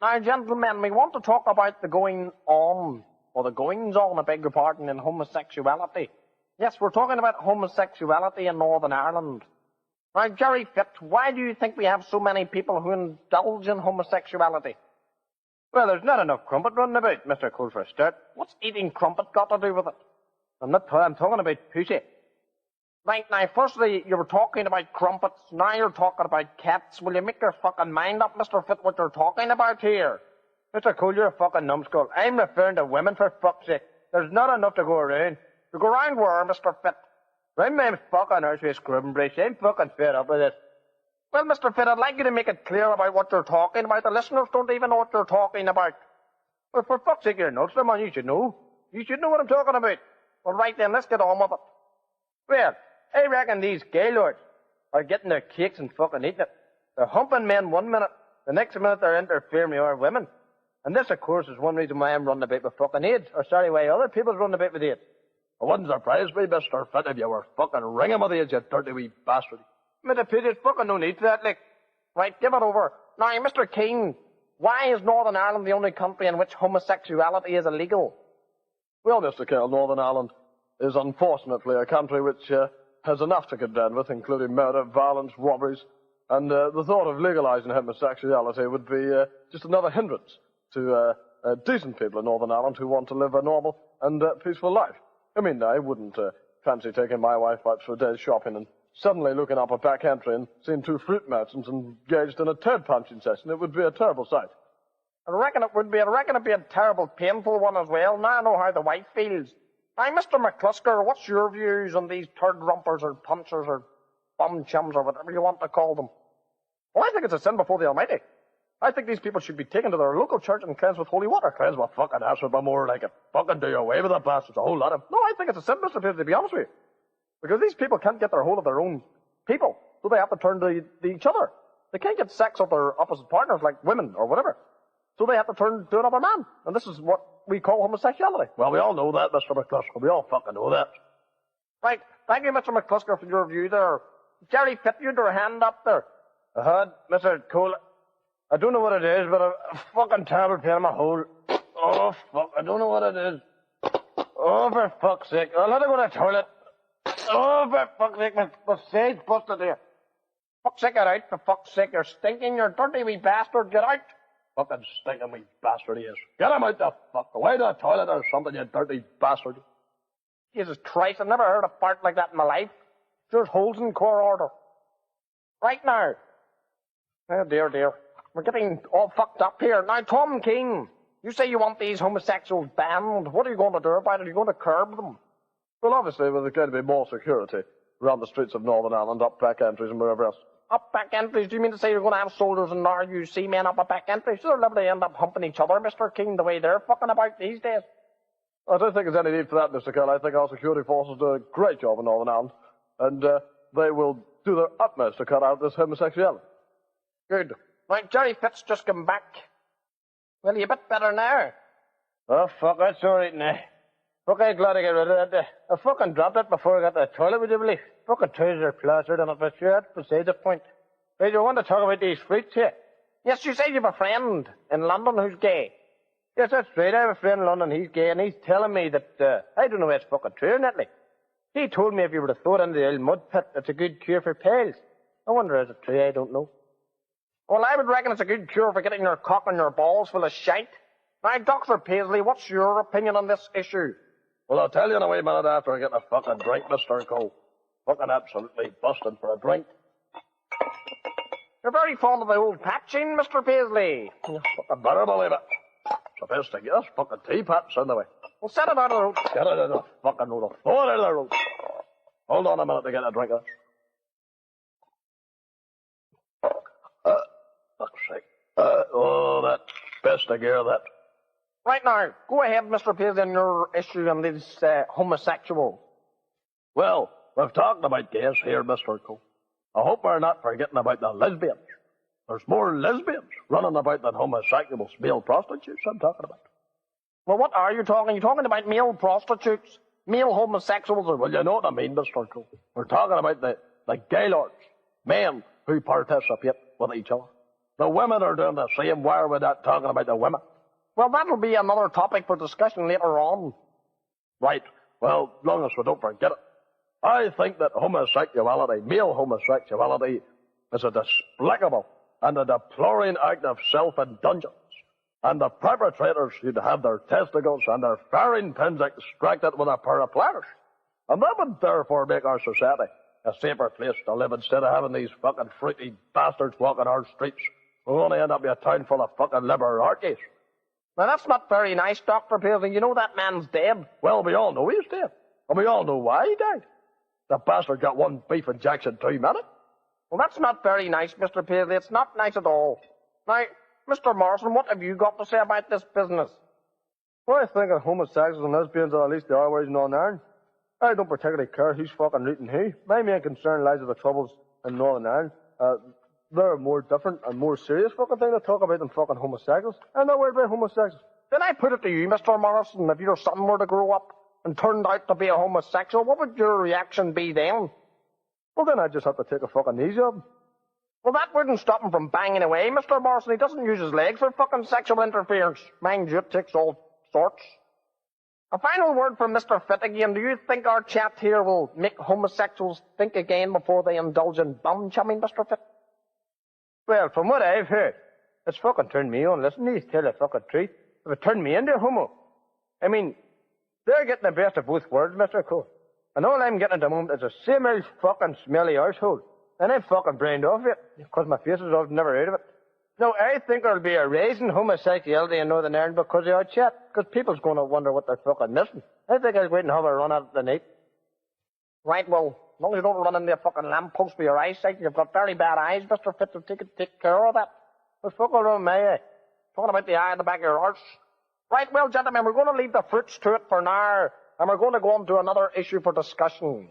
Now, gentlemen, we want to talk about the going on, or the goings on, I beg your pardon, in homosexuality. Yes, we're talking about homosexuality in Northern Ireland. Now, Jerry Fitt, why do you think we have so many people who indulge in homosexuality? Well, there's not enough crumpet running about, Mr. Cole, for a start. What's eating crumpet got to do with it? I'm talking about pussy. Right, now, firstly, you were talking about crumpets, now you're talking about cats. Will you make your fucking mind up, Mr. Fitt, what you're talking about here? Mr. Cole, you're a fucking numbskull. I'm referring to women, for fuck's sake. There's not enough to go around. To go around where, Mr. Fitt? I'm fucking nursery scrubbing brace. I'm fucking fed up with this. Well, Mr. Fitt, I'd like you to make it clear about what you're talking about. The listeners don't even know what you're talking about. Well, for fuck's sake, you're nuts, man. You should know. You should know what I'm talking about. Well, right then, let's get on with it. Well, I reckon these gaylords are getting their cakes and fucking eating it. They're humping men 1 minute, the next minute they're interfering with our women. And this, of course, is one reason why I'm running about with fucking AIDS. Or sorry, why other people's running about with AIDS. I wouldn't surprise me, Mr. Fitt, if you were fucking ringing with AIDS, you dirty wee bastard. Mr. Fitt, there's fucking no need for that, like. Right, give it over. Now, Mr. King, why is Northern Ireland the only country in which homosexuality is illegal? Well, Mr. Kerr, Northern Ireland is unfortunately a country which has enough to contend with, including murder, violence, robberies, and the thought of legalising homosexuality would be just another hindrance to decent people in Northern Ireland who want to live a normal and peaceful life. I mean, I wouldn't fancy taking my wife out for a day's shopping and suddenly looking up a back entry and seeing two fruit merchants engaged in a turd punching session. It would be a terrible sight. I reckon it would be. I reckon it'd be a terrible, painful one as well. Now I know how the wife feels. Now, Mr. McClusker, what's your views on these turd rumpers or punchers or bum chums or whatever you want to call them? Well, I think it's a sin before the Almighty. I think these people should be taken to their local church and cleansed with holy water. Cleansed with fucking ass would be more like it. Fucking do away with the bastards, a whole lot of... No, I think it's a sin, Mr. Peter, to be honest with you. Because these people can't get their hold of their own people, so they have to turn to each other. They can't get sex of their opposite partners, like women or whatever. So they have to turn to another man. And this is what we call homosexuality. Well, we all know that, Mr. McClusker. We all fucking know that. Right. Thank you, Mr. McClusker, for your view there. Jerry Fitt, you had your hand up there. I had, Mr. Cole. I don't know what it is, but a fucking terrible pain in my hole. Oh, fuck. I don't know what it is. Oh, for fuck's sake. I'll have to go to the toilet. Oh, for fuck's sake. My side's busted here. Fuck's sake, get out. For fuck's sake, you're stinking. You're dirty wee bastard. Get out. Fucking stinking wee bastard he is. Get him out the fuck. Away to the toilet or something, you dirty bastard. Jesus Christ, I've never heard a fart like that in my life. There's holes in core order. Right now. Oh, dear, dear. We're getting all fucked up here. Now, Tom King, you say you want these homosexuals banned. What are you going to do about it? Are you going to curb them? Well, obviously, there's going to be more security around the streets of Northern Ireland, up back entries and wherever else. Up back entries? Do you mean to say you're going to have soldiers and RUC men up a back entries? So they'll never end up humping each other, Mr. King, the way they're fucking about these days. I don't think there's any need for that, Mr. Curl. I think our security forces do a great job in Northern Ireland, and they will do their utmost to cut out this homosexuality. Good. Right, Jerry Fitt's just come back. Well, you a bit better now. Oh, fuck, that's all right now. Fuck, I'm glad I got rid of that. I fucking dropped it before I got to the toilet, would you believe? Fucking trousers are plastered on it, but sure, that's beside the point. Right, you want to talk about these fruits here? Yes, you say you have a friend in London who's gay. Yes, that's right. I have a friend in London, he's gay, and he's telling me that, I don't know if it's fucking true or not, like. He told me if you were to throw it into the old mud pit, it's a good cure for piles. I wonder is it true, I don't know. Well, I would reckon it's a good cure for getting your cock and your balls full of shite. Now, Dr. Paisley, what's your opinion on this issue? Well, I'll tell you in a wee minute after I get a fucking drink, Mr. Cole. Fucking absolutely busted for a drink. You're very fond of the old patching, Mr. Paisley. You fucking better believe it. It's the best thing. Yes, fucking tea patch anyway. Well, set it out of the road. Get it out of the fucking road. Throw it out of the road. Hold on a minute to get a drink of this. Fuck's sake. Oh, that best of gear, that. Right now, go ahead, Mr. Paisley, on your issue on these homosexuals. Well, we've talked about gays here, Mr. Cole. I hope we're not forgetting about the lesbians. There's more lesbians running about than homosexuals, male prostitutes I'm talking about. Well, what are you talking? You're talking about male prostitutes, male homosexuals? Well, you know what I mean, Mr. Cole. We're talking about the gaylords, men who participate with each other. The women are doing the same. Why are we not talking about the women? Well, that'll be another topic for discussion later on. Right. Well, long as we don't forget it. I think that homosexuality, male homosexuality, is a despicable and a deploring act of self-indulgence. And the perpetrators should have their testicles and their faring pins extracted with a pair of pliers. And that would therefore make our society a safer place to live instead of having these fucking freaky bastards walking our streets. We'll only end up in a town full of fucking liberal archies. Now, that's not very nice, Dr. Paisley. You know that man's dead. Well, we all know he's dead. And we all know why he died. The bastard got one beef injection too many. Well, that's not very nice, Mr. Paisley. It's not nice at all. Now, Mr. Morrison, what have you got to say about this business? Well, I think that homosexuals and lesbians are at least the R-ways in Northern Ireland. I don't particularly care who's fucking rooting who. My main concern lies with the troubles in Northern Ireland. They're a more different and more serious fucking thing to talk about than fucking homosexuals. I'm not worried about homosexuals. Then I put it to you, Mr. Morrison, if your son were to grow up and turned out to be a homosexual, what would your reaction be then? Well, then I'd just have to take a fucking knee job. Well, that wouldn't stop him from banging away, Mr. Morrison. He doesn't use his legs for fucking sexual interference. Mind you, it takes all sorts. A final word from Mr. Fitt again. Do you think our chat here will make homosexuals think again before they indulge in bum chumming, Mr. Fitt? Well, from what I've heard, it's fucking turned me on. Listen, he's telling the fucking truth. If it turned me into a homo. I mean, they're getting the best of both worlds, Mr. Cole. And all I'm getting at the moment is a same old fucking smelly arsehole. And I'm fucking brained off it, because my face is off, never heard of it. No, I think there'll be a rise in homosexuality in Northern Ireland because of our chat. Because people's going to wonder what they're fucking missing. I think I'll go out and have a run at it tonight. Right, well, as long as you don't run into a fucking lamppost with your eyesight, you've got very bad eyes, Mr. Fitt, so take care of that. But fuck all around my eye. Talking about the eye in the back of your arse. Right, well, gentlemen, we're going to leave the fruits to it for now, and we're going to go on to another issue for discussion.